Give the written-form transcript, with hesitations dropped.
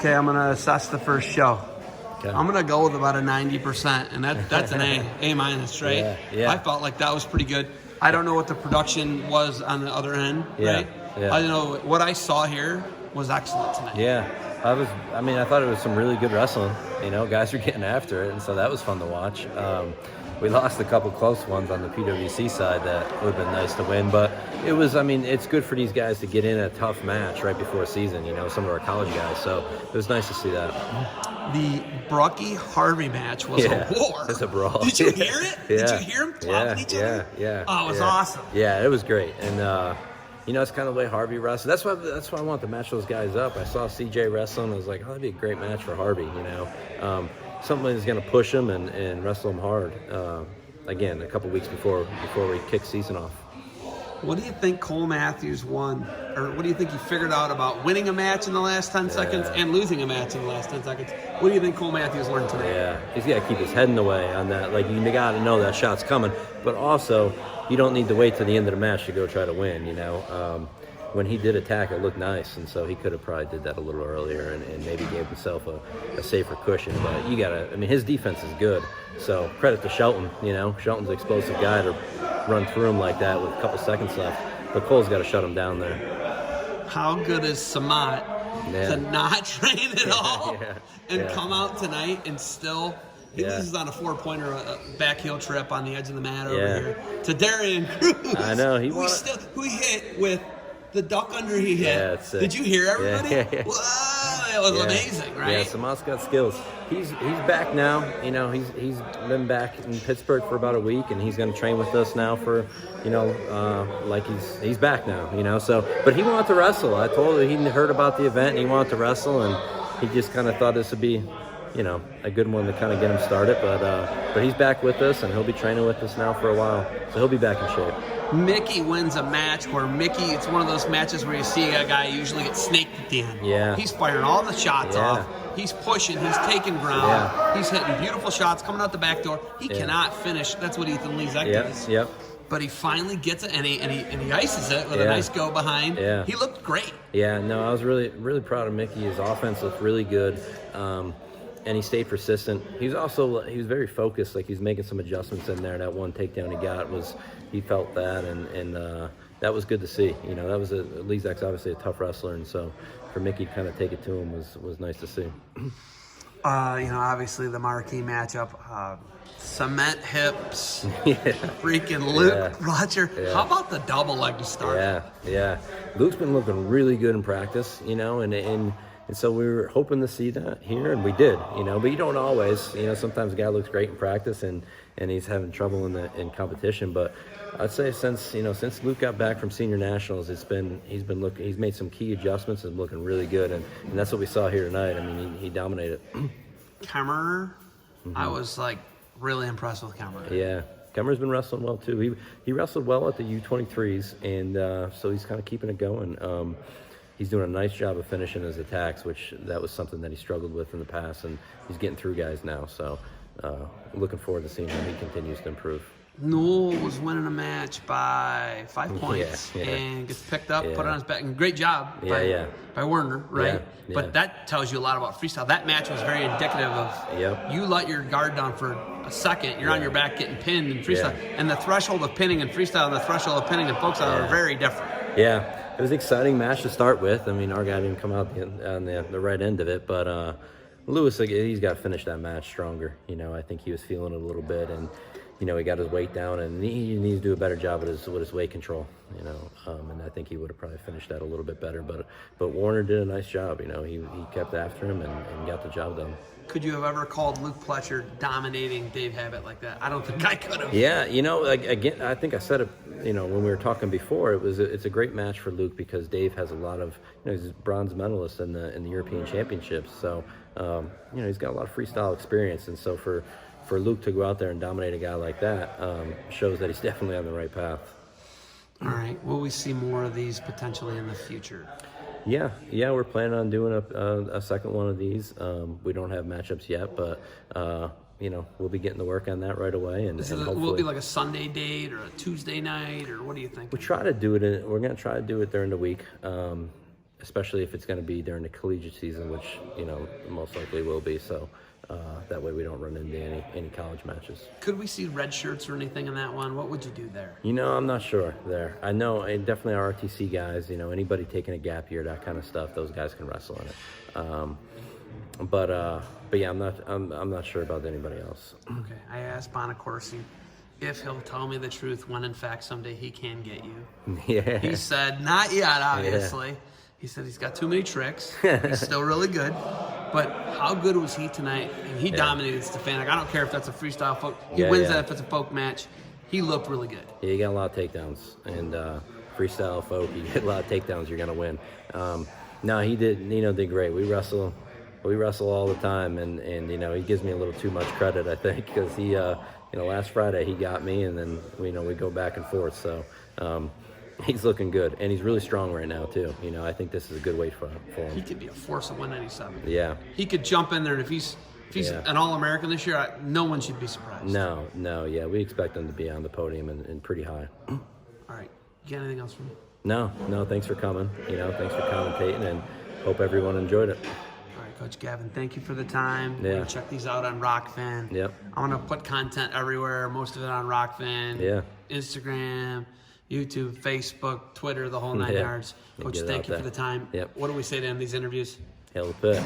Okay, I'm going to assess the first show. Okay. I'm going to go with about a 90%, and that's an A minus, right? Yeah. I felt like that was pretty good. I don't know what the production was on the other end, right? Yeah. I don't know. What I saw here was excellent tonight. Yeah. I thought it was some really good wrestling. Guys were getting after it, and so that was fun to watch. We lost a couple close ones on the PWC side that would have been nice to win, but it's good for these guys to get in a tough match right before a season, some of our college guys, so it was nice to see that. The Brucky-Harvey match was a war. It's a brawl. Did you hear it? Yeah. Did you hear them talking to each other? Yeah. Oh, it was awesome. Yeah, it was great, and it's kind of the way Harvey wrestles. That's why I want to match those guys up. I saw CJ wrestling. I was like, that'd be a great match for Harvey, Something that's going to push him and wrestle him hard. Again, a couple weeks before we kick season off. What do you think Cole Matthews won? Or what do you think he figured out about winning a match in the last 10 seconds and losing a match in the last 10 seconds? What do you think Cole Matthews learned today? Yeah, he's got to keep his head in the way on that. Like, you got to know that shot's coming. But also, you don't need to wait to the end of the match to go try to win, When he did attack, it looked nice, and so he could have probably did that a little earlier and maybe gave himself a safer cushion. But you got to, his defense is good, so credit to Shelton, Shelton's an explosive guy to run through him like that with a couple seconds left. But Cole's got to shut him down there. How good is Samat to not train at all and come out tonight and still... He loses on a 4-pointer, a back heel trip on the edge of the mat over here to Darian Cruz. I know. Who he hit with the duck under he hit. Yeah, it's Did you hear everybody? Yeah. Wow, it was amazing, right? Yeah, Samat's got skills. He's back now. He's been back in Pittsburgh for about a week, and he's going to train with us now for, like he's back now, So, but he wanted to wrestle. I told him he heard about the event and he wanted to wrestle, and he just kind of thought this would be, a good one to kind of get him started. But he's back with us, and he'll be training with us now for a while, so he'll be back in shape. Mickey wins a match where it's one of those matches where you see a guy usually get snaked at the end. Yeah. He's firing all the shots off. He's pushing. He's taking ground. Yeah. He's hitting beautiful shots coming out the back door. He cannot finish. That's what Ethan Lee's is. Yep. But he finally gets it, and he ices it with a nice go behind. Yeah. He looked great. Yeah, no, I was really, really proud of Mickey. His offense looked really good. And he stayed persistent. He was very focused. Like, he's making some adjustments in there. That one takedown he felt that, and that was good to see. That was Lezak's obviously a tough wrestler, and so for Mickey to kind of take it to him was nice to see. Obviously the marquee matchup, cement hips, Yeah. freaking Luke Roger. Yeah. How about the double leg to start? Yeah. Luke's been looking really good in practice, and so we were hoping to see that here, and we did, but you don't always, sometimes a guy looks great in practice and he's having trouble in competition. But I'd say since Luke got back from senior nationals, he's made some key adjustments and looking really good, and that's what we saw here tonight. He dominated. Kemmerer, I was really impressed with Kemmerer. Yeah. Kemmerer's been wrestling well too. He wrestled well at the U23s, and so he's kind of keeping it going. He's doing a nice job of finishing his attacks, which that was something that he struggled with in the past, and he's getting through guys now. So looking forward to seeing how he continues to improve. Newell was winning a match by 5 points and gets picked up, put on his back, and great job by Werner, right? Yeah. But that tells you a lot about freestyle. That match was very indicative of you let your guard down for a second, you're on your back getting pinned in freestyle, and the threshold of pinning in freestyle and the threshold of pinning in folk style are very different. Yeah. It was an exciting match to start with. Our guy didn't come out on the right end of it, but Lewis, he's got to finish that match stronger. I think he was feeling it a little bit, and he got his weight down, and he needs to do a better job with his weight control. And I think he would have probably finished that a little bit better. But Warner did a nice job. He kept after him and got the job done. Could you have ever called Luke Pletcher dominating Dave Habit like that? I don't think I could have. Yeah, again, I think I said it, when we were talking before, it's a great match for Luke because Dave has a lot of, he's a bronze medalist in the European Championships. So, he's got a lot of freestyle experience. And so for Luke to go out there and dominate a guy like that shows that he's definitely on the right path. All right. Will we see more of these potentially in the future? Yeah, we're planning on doing a second one of these. We don't have matchups yet, but we'll be getting to work on that right away. And will it be like a Sunday date or a Tuesday night, or what do you think? We're going to try to do it during the week. especially if it's going to be during the collegiate season, which most likely will be. So that way we don't run into any college matches. Could we see red shirts or anything in that one? What would you do there? I'm not sure there. I know definitely our RTC guys. Anybody taking a gap year, that kind of stuff, those guys can wrestle in it. But yeah, I'm not sure about anybody else. Okay, I asked Bonacorsi if he'll tell me the truth when in fact someday he can get you. Yeah. He said not yet, obviously. Yeah. He said he's got too many tricks. He's still really good. But how good was he tonight? And he dominated Stefanik. I don't care if that's a freestyle folk. He wins that if it's a folk match. He looked really good. Yeah, you got a lot of takedowns. And freestyle folk, you get a lot of takedowns, you're going to win. No, he did. Nino did great. We wrestle all the time, and he gives me a little too much credit, I think, because he last Friday he got me, and then we go back and forth. So he's looking good, and he's really strong right now too. I think this is a good weight for him. He could be a force at 197. Yeah, he could jump in there, and if he's an All-American this year, no one should be surprised. No, yeah, we expect him to be on the podium and pretty high. All right, you got anything else for me? No, thanks for coming. Thanks for commentating, and hope everyone enjoyed it. All right, Coach Gavin, thank you for the time. Yeah. We're gonna check these out on Rockfin. Yep. I'm gonna put content everywhere, most of it on Rockfin. Yeah. Instagram, YouTube, Facebook, Twitter, the whole 9 yards. Coach, thank you for the time. Yep. What do we say to end these interviews? Hail the pit.